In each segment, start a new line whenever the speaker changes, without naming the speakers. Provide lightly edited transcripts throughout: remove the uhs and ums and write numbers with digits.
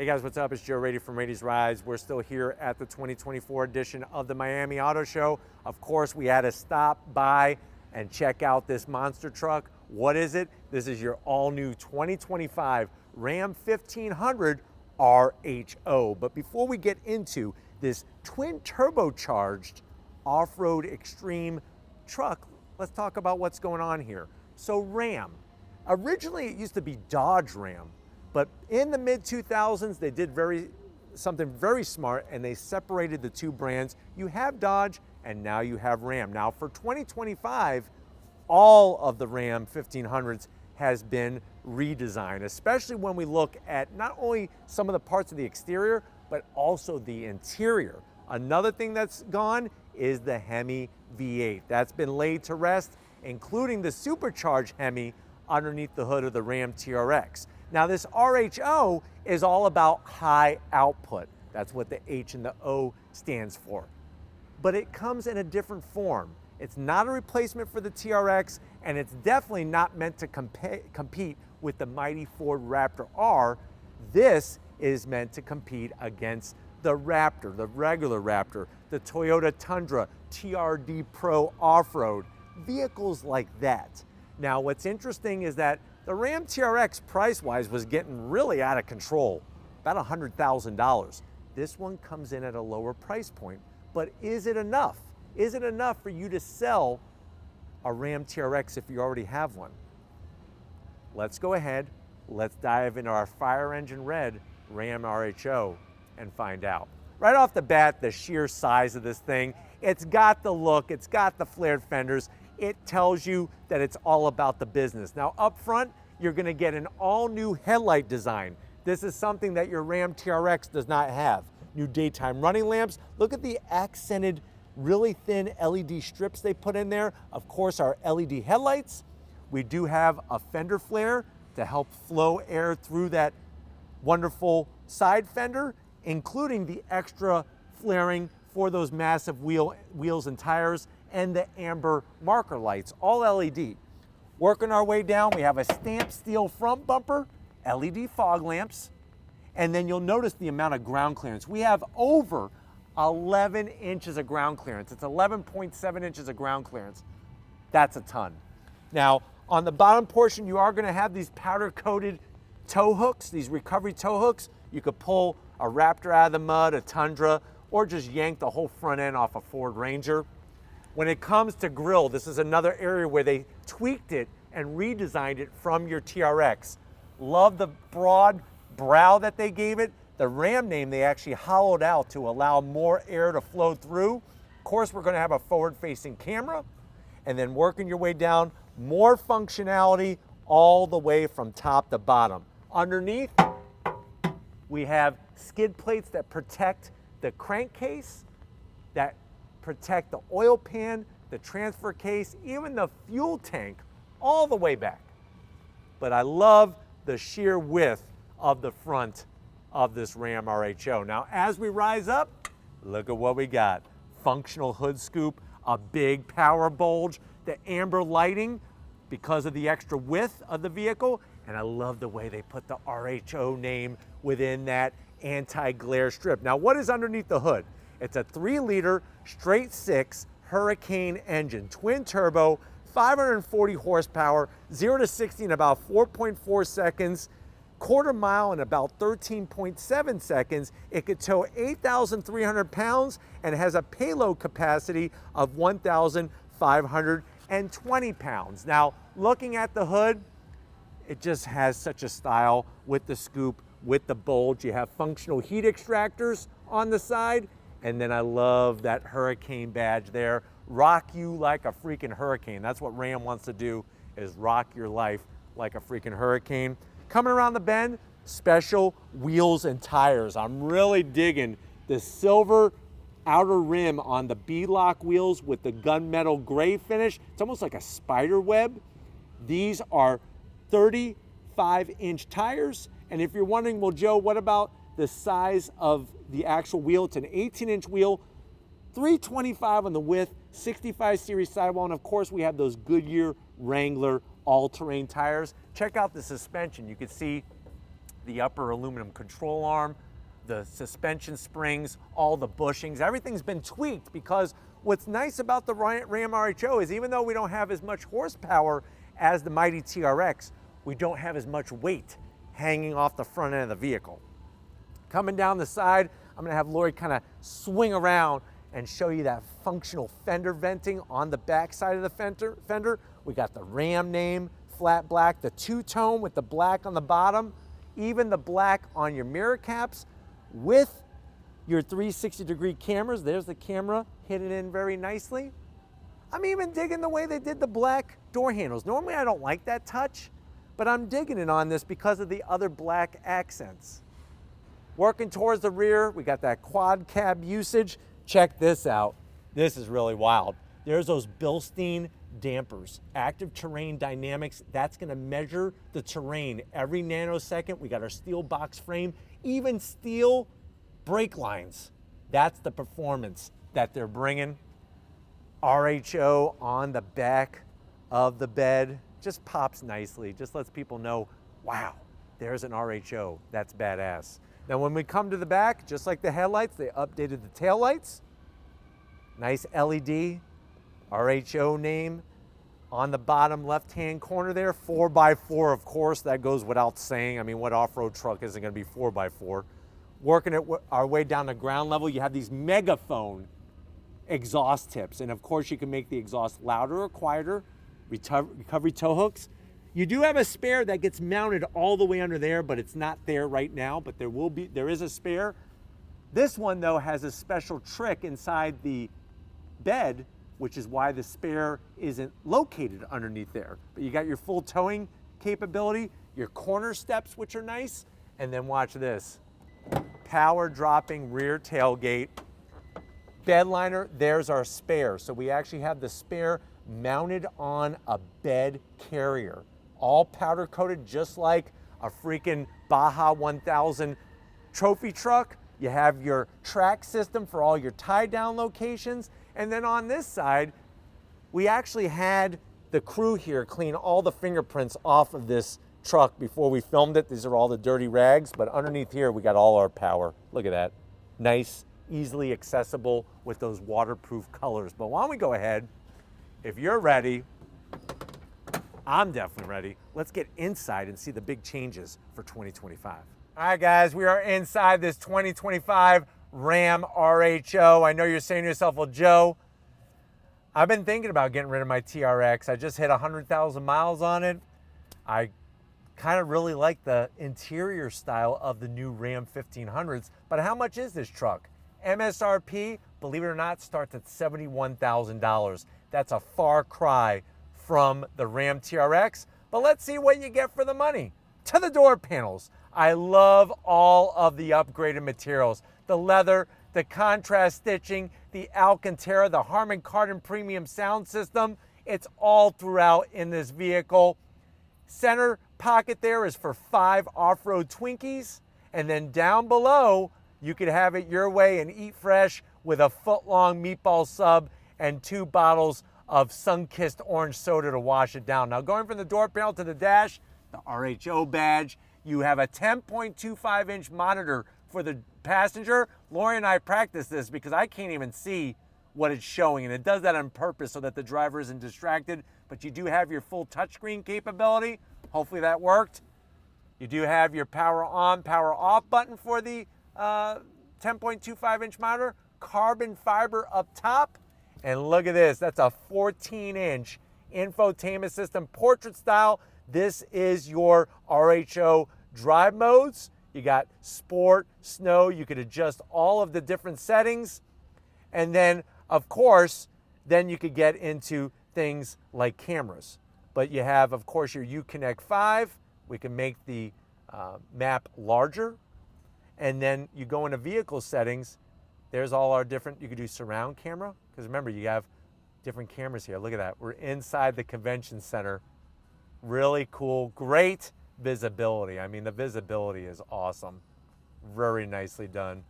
Hey guys, what's up? It's Joe Raiti from Raiti's Rides. We're still here at the 2024 edition of the Miami Auto Show. Of course, we had to stop by and check out this monster truck. What is it? This is your all-new 2025 Ram 1500 RHO. But before we get into this twin turbocharged off-road extreme truck, let's talk about what's going on here. So Ram, originally it used to be Dodge Ram, but in the mid-2000s, they did something very smart, and they separated the two brands. You have Dodge, and now you have Ram. Now for 2025, all of the Ram 1500s has been redesigned, especially when we look at not only some of the parts of the exterior, but also the interior. Another thing that's gone is the Hemi V8. That's been laid to rest, including the supercharged Hemi underneath the hood of the Ram TRX. Now this RHO is all about high output. That's what the H and the O stands for. But it comes in a different form. It's not a replacement for the TRX, and it's definitely not meant to compete with the mighty Ford Raptor R. This is meant to compete against the Raptor, the regular Raptor, the Toyota Tundra, TRD Pro Off-Road, vehicles like that. Now what's interesting is that the Ram TRX price-wise was getting really out of control, about $100,000. This one comes in at a lower price point, but is it enough? Is it enough for you to sell a Ram TRX if you already have one? Let's go ahead, let's dive into our fire engine red Ram RHO and find out. Right off the bat, the sheer size of this thing, it's got the look, it's got the flared fenders. It tells you that it's all about the business. Now up front, you're gonna get an all new headlight design. This is something that your Ram TRX does not have. New daytime running lamps. Look at the accented, really thin LED strips they put in there. Of course, our LED headlights. We do have a fender flare to help flow air through that wonderful side fender, including the extra flaring for those massive wheels and tires, and the amber marker lights, all LED. Working our way down, we have a stamped steel front bumper, LED fog lamps, and then you'll notice the amount of ground clearance. We have over 11 inches of ground clearance. It's 11.7 inches of ground clearance. That's a ton. Now, on the bottom portion, you are gonna have these powder-coated tow hooks, these recovery tow hooks. You could pull a Raptor out of the mud, a Tundra, or just yank the whole front end off a Ford Ranger. When it comes to grille, this is another area where they tweaked it and redesigned it from your TRX. Love the broad brow that they gave it. The Ram name they actually hollowed out to allow more air to flow through. Of course, we're gonna have a forward-facing camera, and then working your way down, more functionality all the way from top to bottom. Underneath, we have skid plates that protect the crankcase, that protect the oil pan, the transfer case, even the fuel tank, all the way back. But I love the sheer width of the front of this Ram RHO. Now, as we rise up, look at what we got. Functional hood scoop, a big power bulge, the amber lighting because of the extra width of the vehicle, and I love the way they put the RHO name within that anti-glare strip. Now, what is underneath the hood? It's a 3-liter straight 6 Hurricane engine, twin turbo, 540 horsepower, 0 to 60 in about 4.4 seconds, quarter mile in about 13.7 seconds. It could tow 8,300 pounds and has a payload capacity of 1,520 pounds. Now, looking at the hood, it just has such a style with the scoop, with the bulge. You have functional heat extractors on the side, and then I love that Hurricane badge there. Rock you like a freaking hurricane. That's what Ram wants to do, is rock your life like a freaking hurricane. Coming around the bend, special wheels and tires. I'm really digging the silver outer rim on the bead-lock wheels with the gunmetal gray finish. It's almost like a spider web. These are 35-inch tires. And if you're wondering, well, Joe, what about the size of the actual wheel? It's an 18-inch wheel, 325 on the width, 65 series sidewall, and of course we have those Goodyear Wrangler all-terrain tires. Check out the suspension. You can see the upper aluminum control arm, the suspension springs, all the bushings, everything's been tweaked, because what's nice about the Ram RHO is even though we don't have as much horsepower as the mighty TRX, we don't have as much weight hanging off the front end of the vehicle. Coming down the side, I'm gonna have Lori kind of swing around and show you that functional fender venting on the back side of the fender. We got the Ram name, flat black, the two-tone with the black on the bottom, even the black on your mirror caps with your 360-degree cameras. There's the camera hidden in very nicely. I'm even digging the way they did the black door handles. Normally I don't like that touch, but I'm digging it on this because of the other black accents. Working towards the rear, we got that quad cab usage. Check this out. This is really wild. There's those Bilstein dampers, active terrain dynamics. That's gonna measure the terrain every nanosecond. We got our steel box frame, even steel brake lines. That's the performance that they're bringing. RHO on the back of the bed just pops nicely, just lets people know, wow, there's an RHO, that's badass. Now when we come to the back, just like the headlights, they updated the tail lights. Nice LED, RHO name on the bottom left-hand corner there. 4x4, of course, that goes without saying. I mean, what off-road truck isn't gonna be 4x4? Working our way down to ground level, you have these megaphone exhaust tips. And of course, you can make the exhaust louder or quieter. Recovery tow hooks. You do have a spare that gets mounted all the way under there, but it's not there right now, but there is a spare. This one though has a special trick inside the bed, which is why the spare isn't located underneath there. But you got your full towing capability, your corner steps, which are nice, and then watch this. Power dropping rear tailgate. Bed liner, there's our spare. So we actually have the spare mounted on a bed carrier. All powder coated, just like a freaking Baja 1000 trophy truck. You have your track system for all your tie down locations. And then on this side, we actually had the crew here clean all the fingerprints off of this truck before we filmed it. These are all the dirty rags, but underneath here, we got all our power. Look at that. Nice, easily accessible with those waterproof colors. But why don't we go ahead, if you're ready, I'm definitely ready. Let's get inside and see the big changes for 2025. All right, guys, we are inside this 2025 Ram RHO. I know you're saying to yourself, well, Joe, I've been thinking about getting rid of my TRX. I just hit 100,000 miles on it. I kind of really like the interior style of the new Ram 1500s, but how much is this truck? MSRP, believe it or not, starts at $71,000. That's a far cry from the Ram TRX, but let's see what you get for the money. To the door panels. I love all of the upgraded materials. The leather, the contrast stitching, the Alcantara, the Harman Kardon premium sound system. It's all throughout in this vehicle. Center pocket there is for 5 off-road Twinkies. And then down below, you could have it your way and eat fresh with a foot-long meatball sub and 2 bottles of sun-kissed orange soda to wash it down. Now going from the door panel to the dash, the RHO badge, you have a 10.25-inch monitor for the passenger. Lori and I practice this because I can't even see what it's showing, and it does that on purpose so that the driver isn't distracted, but you do have your full touchscreen capability. Hopefully that worked. You do have your power on, power off button for the 10.25-inch monitor, carbon fiber up top. And look at this, that's a 14-inch infotainment system, portrait style. This is your RHO drive modes. You got sport, snow, you could adjust all of the different settings. And then, of course, then you could get into things like cameras. But you have, of course, your Uconnect 5. We can make the map larger. And then you go into vehicle settings. There's all our different, you could do surround camera. Because remember, you have different cameras here. Look at that. We're inside the convention center. Really cool, great visibility. I mean, the visibility is awesome. Very nicely done.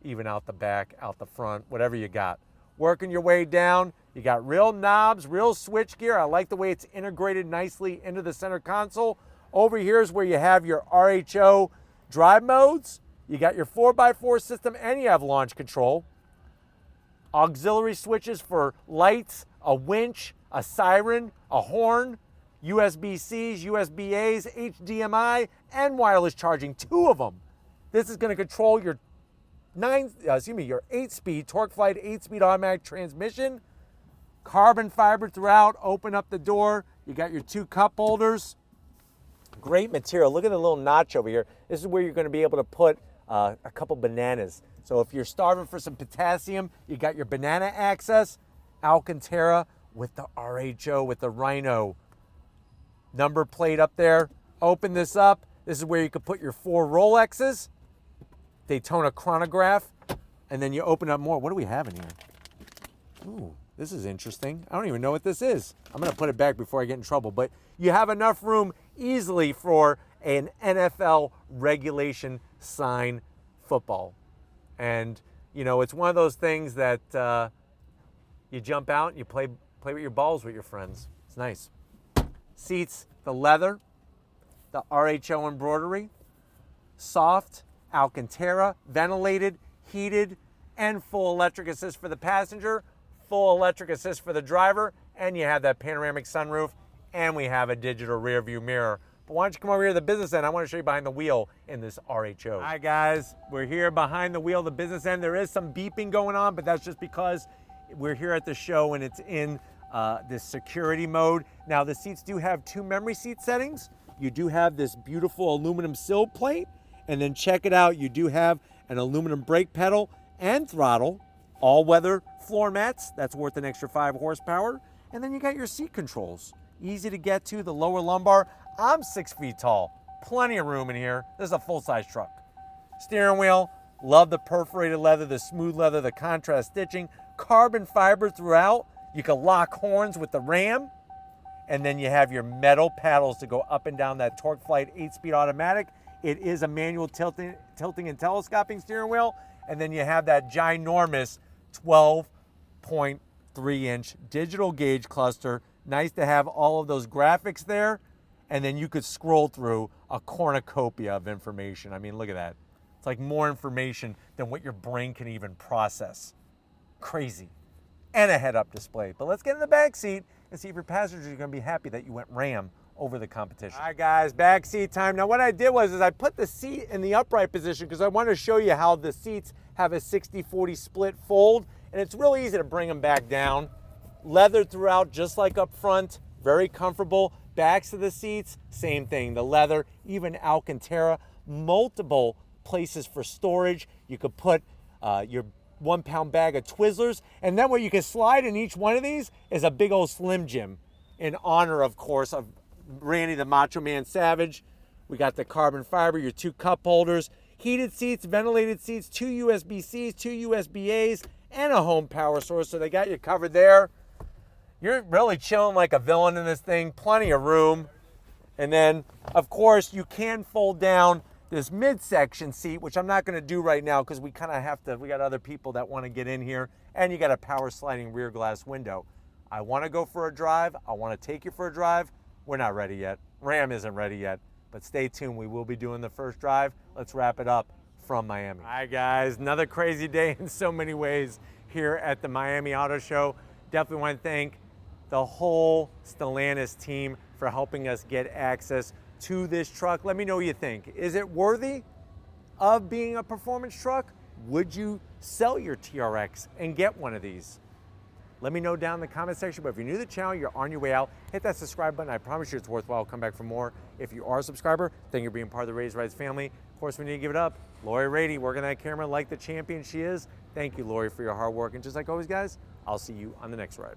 Even out the back, out the front, whatever you got. Working your way down, you got real knobs, real switch gear. I like the way it's integrated nicely into the center console. Over here is where you have your RHO Drive modes, you got your 4x4 system and you have launch control. Auxiliary switches for lights, a winch, a siren, a horn, USB-Cs, USB-As, HDMI, and wireless charging, 2 of them. This is going to control your 8-speed TorqueFlite 8-speed automatic transmission. Carbon fiber throughout. Open up the door. You got your 2 cup holders. Great material. Look at the little notch over here. This is where you're going to be able to put a couple bananas. So if you're starving for some potassium, you got your banana access. Alcantara with the RHO, with the Rhino number plate up there. Open this up. This is where you could put your 4 Rolexes, Daytona chronograph, and then you open up more. What do we have in here? Ooh, this is interesting. I don't even know what this is. I'm going to put it back before I get in trouble, but you have enough room easily for an NFL regulation sign football. And, you know, it's one of those things that you jump out and you play with your balls with your friends. It's nice. Seats, the leather, the RHO embroidery, soft, Alcantara, ventilated, heated, and full electric assist for the passenger, full electric assist for the driver, and you have that panoramic sunroof, and we have a digital rear view mirror. But why don't you come over here to the business end? I want to show you behind the wheel in this RHO. All right, guys, we're here behind the wheel, the business end. There is some beeping going on, but that's just because we're here at the show and it's in this security mode. Now, the seats do have 2 memory seat settings. You do have this beautiful aluminum sill plate, and then check it out, you do have an aluminum brake pedal and throttle, all-weather floor mats. That's worth an extra 5 horsepower. And then you got your seat controls. Easy to get to, the lower lumbar. I'm 6 feet tall. Plenty of room in here. This is a full-size truck. Steering wheel, love the perforated leather, the smooth leather, the contrast stitching, carbon fiber throughout. You can lock horns with the RAM. And then you have your metal paddles to go up and down that TorqueFlite 8-speed automatic. It is a manual tilting and telescoping steering wheel. And then you have that ginormous 12.3-inch digital gauge cluster. Nice to have all of those graphics there. And then you could scroll through a cornucopia of information. I mean, look at that. It's like more information than what your brain can even process. Crazy. And a head-up display. But let's get in the back seat and see if your passengers are going to be happy that you went RAM over the competition. All right, guys, back seat time. Now, what I did was I put the seat in the upright position because I wanted to show you how the seats have a 60-40 split fold, and it's really easy to bring them back down. Leather throughout, just like up front, very comfortable. Backs of the seats, same thing. The leather, even Alcantara, multiple places for storage. You could put your 1-pound bag of Twizzlers, and then what you can slide in each one of these is a big old Slim Jim in honor, of course, of Randy the Macho Man Savage. We got the carbon fiber, your 2 cup holders, heated seats, ventilated seats, 2 USB-Cs, 2 USB-As, and a home power source, so they got you covered there. You're really chilling like a villain in this thing, plenty of room. And then, of course, you can fold down this midsection seat, which I'm not going to do right now because we kind of have to, we got other people that want to get in here, and you got a power sliding rear glass window. I want to go for a drive. I want to take you for a drive. We're not ready yet. RAM isn't ready yet, but stay tuned. We will be doing the first drive. Let's wrap it up from Miami. All right, guys, another crazy day in so many ways here at the Miami Auto Show. Definitely want to thank the whole Stellantis team for helping us get access to this truck. Let me know what you think. Is it worthy of being a performance truck? Would you sell your TRX and get one of these? Let me know down in the comment section. But if you're new to the channel, you're on your way out, hit that subscribe button. I promise you it's worthwhile. Come back for more. If you are a subscriber, thank you for being part of the Raised Rides family. Of course, we need to give it up. Lori Raiti, working that camera like the champion she is. Thank you, Lori, for your hard work. And just like always, guys, I'll see you on the next ride.